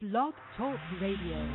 Blog Talk Radio.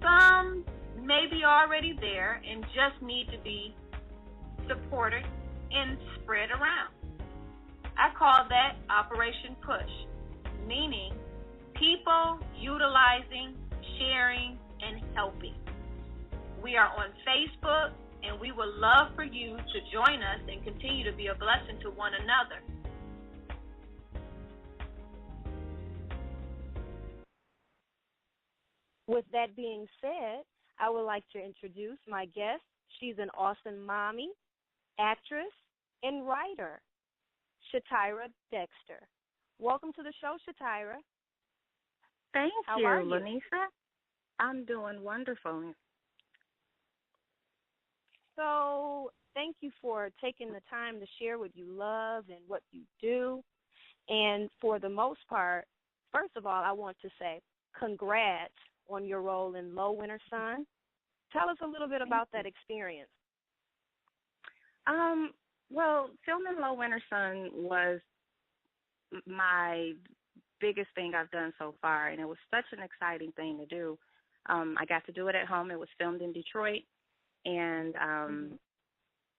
Some may be already there and just need to be supported and spread around. I call that Operation Push, meaning people utilizing, sharing, and helping. We are on Facebook, and we would love for you to join us and continue to be a blessing to one another. With that being said, I would like to introduce my guest. She's an awesome mommy, actress, and writer, Shatyrah Dexter. Welcome to the show, Shatyrah. Thank How you, are you? Lanisa. I'm doing wonderful. So thank you for taking the time to share what you love and what you do. And for the most part, first of all, I want to say congrats on your role in Low Winter Sun. Tell us a little bit about that experience. Well, filming Low Winter Sun was my biggest thing I've done so far, and it was such an exciting thing to do. I got to do it at home. It was filmed in Detroit, and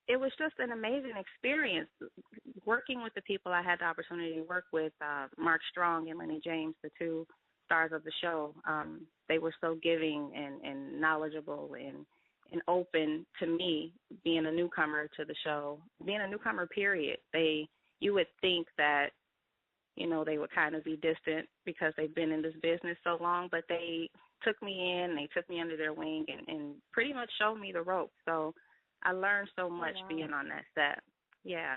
it was just an amazing experience working with the people I had the opportunity to work with, Mark Strong and Lenny James, the two stars of the show. They were so giving and knowledgeable and open to me, being a newcomer to the show, being a newcomer, period. You would think that, they would kind of be distant because they've been in this business so long, but they took me in, they took me under their wing and pretty much showed me the ropes. So I learned so much being on that set. Yeah.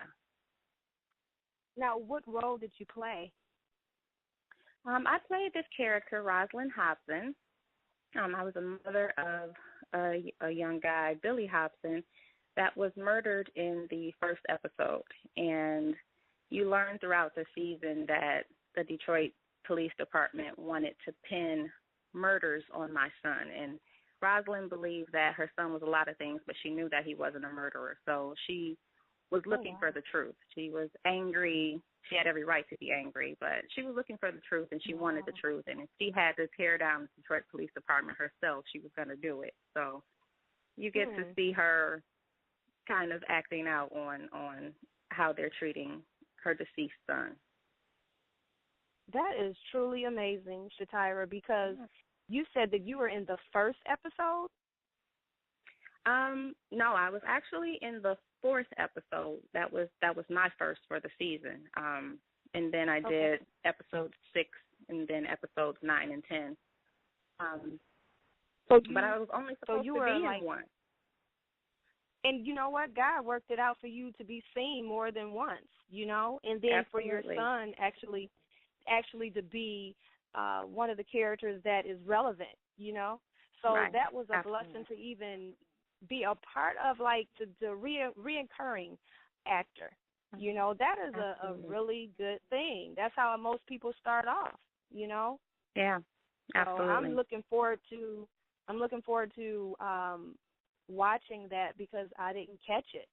Now, what role did you play? I played this character, Rosalind Hobson. I was a mother of a young guy, Billy Hobson, that was murdered in the first episode. And you learn throughout the season that the Detroit Police Department wanted to pin murders on my son. And Rosalind believed that her son was a lot of things, but she knew that he wasn't a murderer. So she was looking for the truth. She was angry. She had every right to be angry, but she was looking for the truth, and she wanted the truth. And if she had to tear down the Detroit Police Department herself, she was going to do it. So you get to see her kind of acting out on how they're treating her deceased son. That is truly amazing, Shatyrah, because you said that you were in the first episode? No, I was actually in the fourth episode. That was my first for the season. And then I did episode 6 and then episodes 9 and 10. But I was only supposed to be in one. And you know what? God worked it out for you to be seen more than once, and then for your son actually to be one of the characters that is relevant, So that was a blessing to even be a part of, the reoccurring actor. That is a really good thing. That's how most people start off, Yeah, absolutely. So I'm looking forward to watching that because I didn't catch it.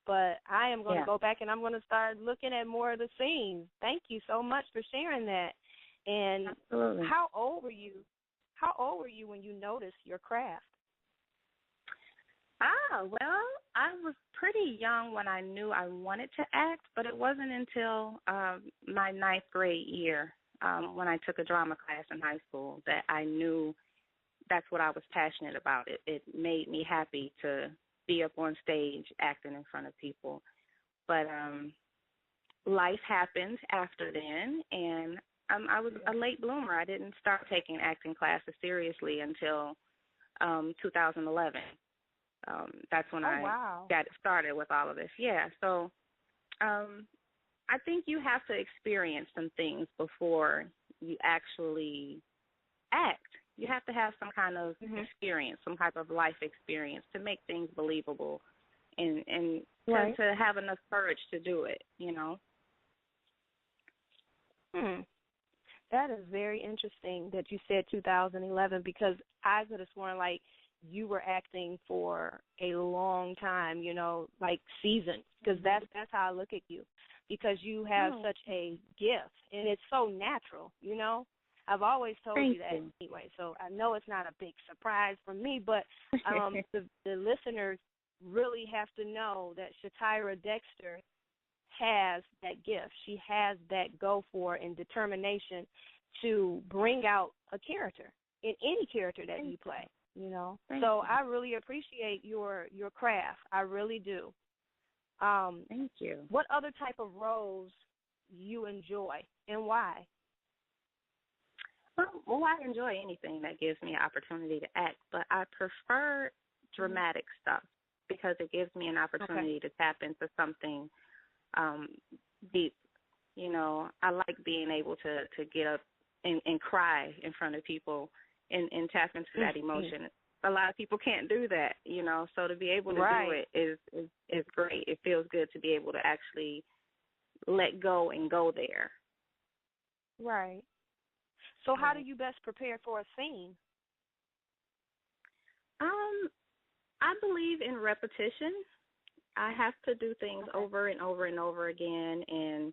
But I am going to go back and I'm going to start looking at more of the scenes. Thank you so much for sharing that. And absolutely. How old were you? How old were you when you noticed your craft? Well, I was pretty young when I knew I wanted to act, but it wasn't until my 9th grade year when I took a drama class in high school that I knew that's what I was passionate about. It made me happy to be up on stage acting in front of people. But life happened after then, and I was a late bloomer. I didn't start taking acting classes seriously until 2011. That's when I got started with all of this. Yeah, so I think you have to experience some things before you actually act. You have to have some kind of experience, some type of life experience to make things believable and to have enough courage to do it, you know. That is very interesting that you said 2011 because I could have sworn like you were acting for a long time, you know, like seasons, because that's how I look at you, because you have such a gift and it's so natural, you know. I've always told you that anyway, so I know it's not a big surprise for me, but the listeners really have to know that Shatyrah Dexter has that gift. She has that go for and determination to bring out a character in any character that you play, you know. So I really appreciate your craft. I really do. Thank you. What other type of roles you enjoy and why? Well, I enjoy anything that gives me an opportunity to act, but I prefer dramatic stuff because it gives me an opportunity to tap into something deep. You know, I like being able to get up and cry in front of people and tap into that emotion. A lot of people can't do that, you know, so to be able to do it is great. It feels good to be able to actually let go and go there. Right. So how do you best prepare for a scene? I believe in repetition. I have to do things over and over and over again and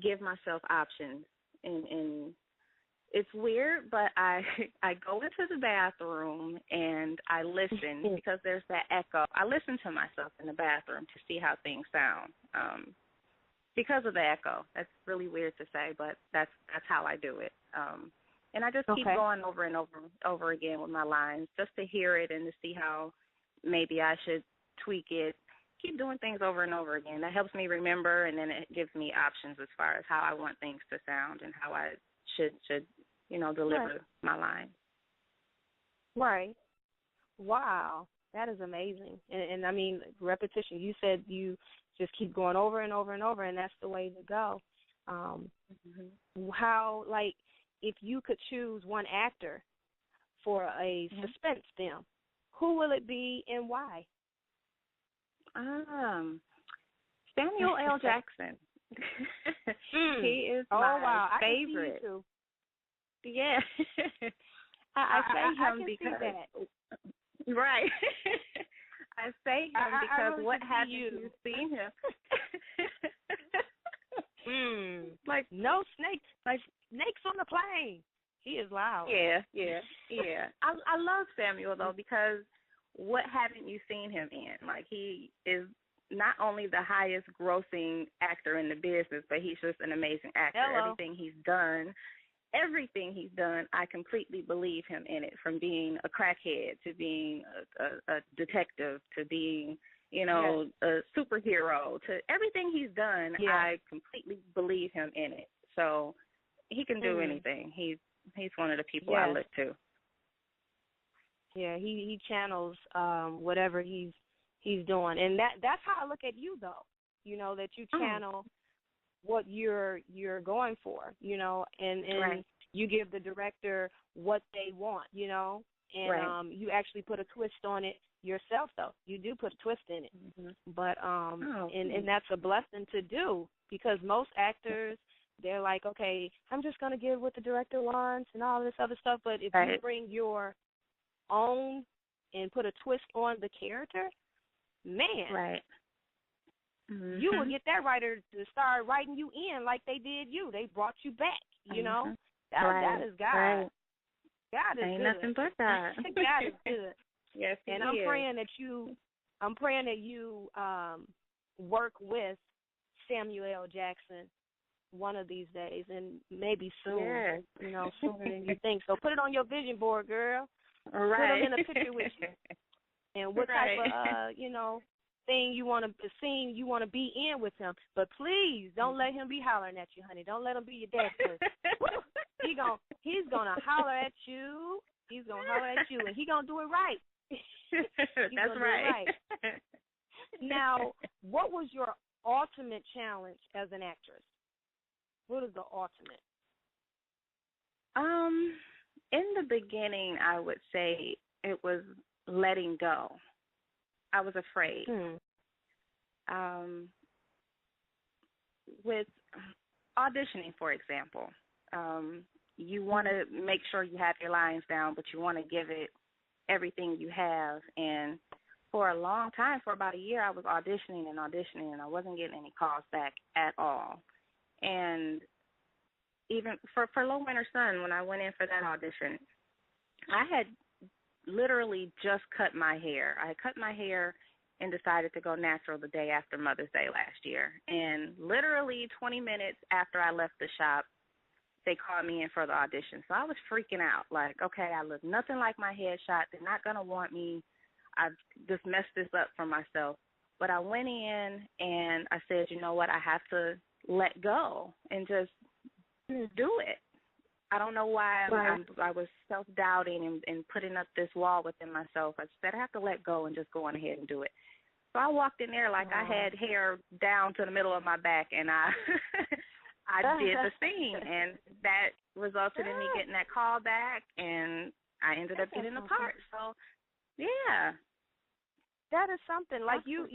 give myself options. And it's weird, but I go into the bathroom and I listen because there's that echo. I listen to myself in the bathroom to see how things sound because of the echo. That's really weird to say, but that's how I do it. And I just keep going over and over again with my lines just to hear it and to see how maybe I should tweak it. Keep doing things over and over again. That helps me remember, and then it gives me options as far as how I want things to sound and how I should you know, deliver my line. Right. Wow. That is amazing. And I mean, repetition. You said you just keep going over and over and over, and that's the way to go. How, like, if you could choose one actor for a suspense film, who will it be and why? Samuel L. Jackson. He is my favorite. I can see you too. Yeah. I say him because right. I say him because really what haven't you seen him? Like no snakes, like snakes on the plane. He is loud. Yeah. I love Samuel though because what haven't you seen him in? Like he is not only the highest grossing actor in the business, but he's just an amazing actor. Everything he's done, I completely believe him in it, from being a crackhead to being a detective to being, you know, a superhero to everything he's done. I completely believe him in it. So he can do anything. He's one of the people I look to. Yeah, he channels whatever he's doing, and that's how I look at you though. You know, that you channel what you're going for, you know, and you give the director what they want, you know, and you actually put a twist on it yourself though. You do put a twist in it. But and that's a blessing to do, because most actors, they're like, okay, I'm just going to give what the director wants and all this other stuff, but if you bring your own and put a twist on the character, man, you will get that writer to start writing you in like they did you. They brought you back, you know. That is God. God is Ain't good. nothing but God. God is good. Yes, and I'm praying that you work with Samuel L. Jackson one of these days, and maybe soon, you know, sooner than you think. So put it on your vision board, girl. Put them in a picture with you. And what type of, you know, scene you want to be in with him. But please don't let him be hollering at you, honey. Don't let him be your dad. He's gonna holler at you. He's gonna holler at you, and he's gonna do it right. That's right. Now, what was your ultimate challenge as an actress? What is the ultimate? In the beginning, I would say it was letting go. I was afraid. With auditioning, for example, you want to make sure you have your lines down, but you want to give it everything you have. And for a long time, for about a year, I was auditioning, and I wasn't getting any calls back at all. And even for Low Winter Sun, when I went in for that audition, I had literally just cut my hair. I had cut my hair and decided to go natural the day after Mother's Day last year. And literally 20 minutes after I left the shop, they called me in for the audition. So I was freaking out, like, okay, I look nothing like my headshot. They're not going to want me. I've just messed this up for myself. But I went in and I said, you know what, I have to let go and just do it. I don't know why I was self-doubting and putting up this wall within myself. I said I have to let go and just go on ahead and do it. So I walked in there like I had hair down to the middle of my back, and I did the thing, and that resulted in me getting that call back, and I ended up getting the part. So, yeah. That is something. Like you're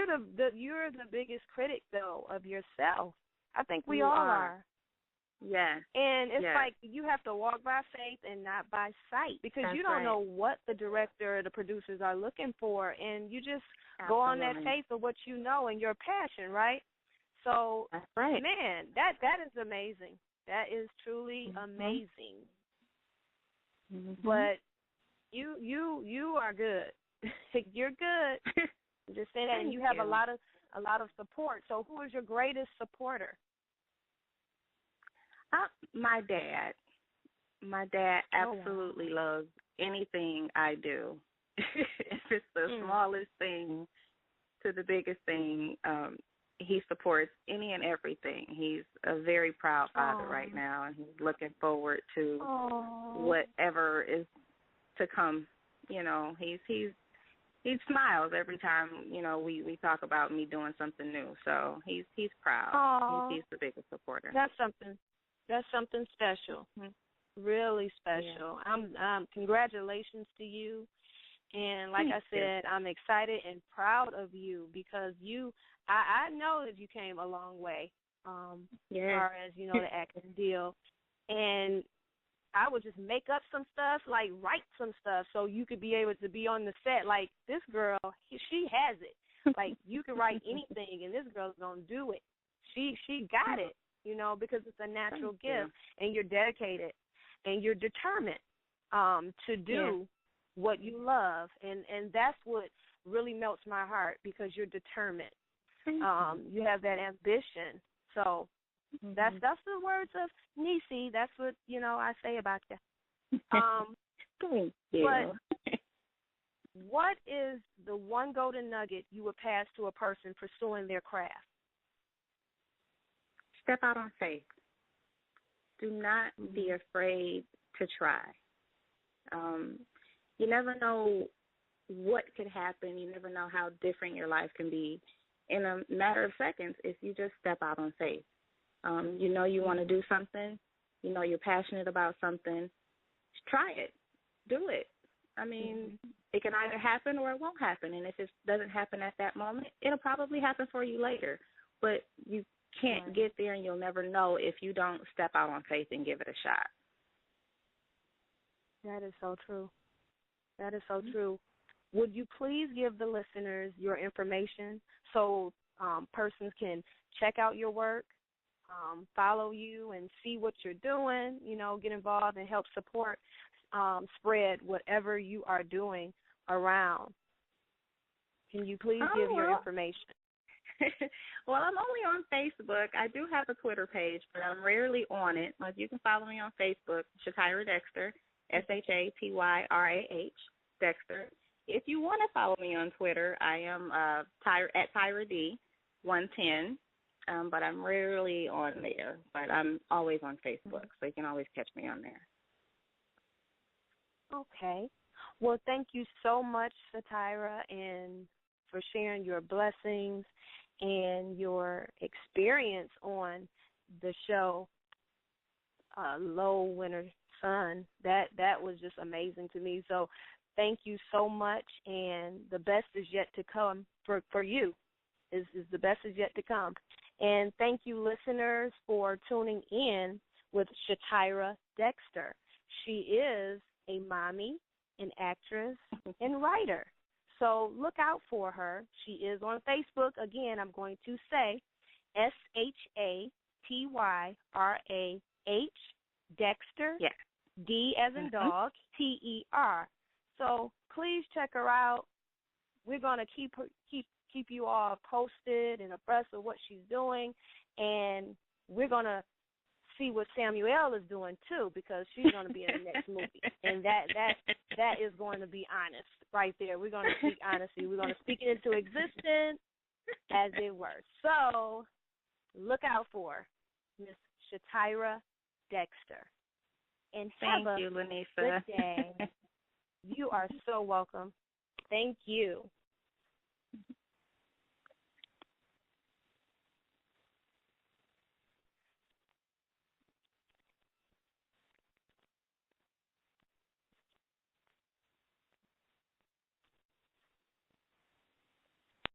the biggest critic though of yourself. I think we all are. Yes. And it's like you have to walk by faith and not by sight, because you don't know what the director or the producers are looking for, and you just go on that faith of what you know and your passion, right? So, that's right. Man, that is amazing. That is truly amazing. But you are good. You're good. Just say that, and you have a lot of support. So, who is your greatest supporter? My dad. My dad absolutely loves anything I do. If it's the smallest thing to the biggest thing, he supports any and everything. He's a very proud father right now, and he's looking forward to whatever is to come. You know, he smiles every time, you know, we talk about me doing something new. So he's proud. He's the biggest supporter. That's something special, really special. Yeah. Congratulations to you, and like I said, I'm excited and proud of you, because I know that you came a long way, as far as, you know, the acting deal, and I would just make up some stuff, like write some stuff, so you could be able to be on the set. Like, this girl, she has it. Like, you can write anything, and this girl's gonna do it. She got it. You know, because it's a natural gift, and you're dedicated, and you're determined to do what you love, and that's what really melts my heart, because you're determined. You have that ambition. So that's the words of Nisi. That's what, you know, I say about you. Thank you. But what is the one golden nugget you would pass to a person pursuing their craft? Step out on faith. Do not be afraid to try. You never know what could happen. You never know how different your life can be in a matter of seconds if you just step out on faith. You know you want to do something. You know you're passionate about something. Try it. Do it. I mean, it can either happen or it won't happen. And if it doesn't happen at that moment, it'll probably happen for you later. But you can't get there, and you'll never know if you don't step out on faith and give it a shot. That is so true. That is so true. Would you please give the listeners your information so persons can check out your work, follow you, and see what you're doing, you know, get involved and help support, spread whatever you are doing around? Can you please give your information? Well, I'm only on Facebook. I do have a Twitter page, but I'm rarely on it. Like, you can follow me on Facebook, Shatyrah Dexter, Shatyrah Dexter. If you want to follow me on Twitter, I am at Tyrah D 110, but I'm rarely on there. But I'm always on Facebook, so you can always catch me on there. Okay. Well, thank you so much, Shatyrah, and for sharing your blessings and your experience on the show Low Winter Sun. That was just amazing to me. So thank you so much, and the best is yet to come for you. Is the best is yet to come. And thank you, listeners, for tuning in with Shatyrah Dexter. She is a mommy, an actress, and writer. So look out for her. She is on Facebook. Again, I'm going to say Shatyrah Dexter, yes. D as in dog, Ter. So please check her out. We're going to keep you all posted and abreast of what she's doing, and we're going to see what Samuel is doing too, because she's going to be in the next movie, and that is going to be honest right there. We're going to speak honesty. We're going to speak it into existence as it were. So look out for Miss Shatyrah Dexter. And thank you, Lanisa. Good day. You are so welcome. Thank you.